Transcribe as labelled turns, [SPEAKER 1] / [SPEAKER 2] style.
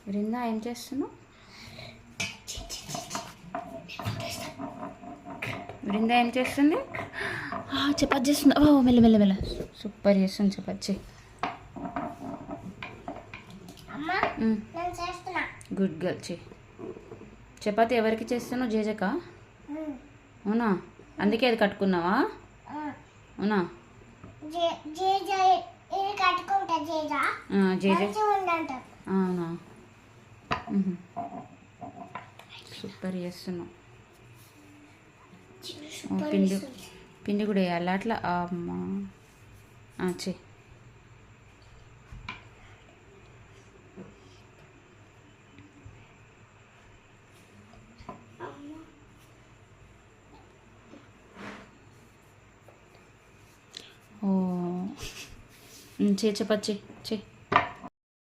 [SPEAKER 1] బృందా ఏం చేస్తున్నావు? బృందా ఏం చేస్తుంది? చపాతి చేస్తుంది. ఓ మెల్ల మెల్ల మెల్ల సూపర్ చేస్తుంది చపాతి. గుడ్ గర్ల్ చెయ్యి. చపాతి ఎవరికి చేస్తున్నావు? జేజకా? అవునా? అందుకే అది కట్టుకున్నావా? అవునా? అవునా? సూపర్ చేస్తున్నావు. పిండి పిండి కూడా వేయాలి అట్లా. అమ్మా చెయ్యి. ఓ చెయ్యి చపాతి చెయ్యి.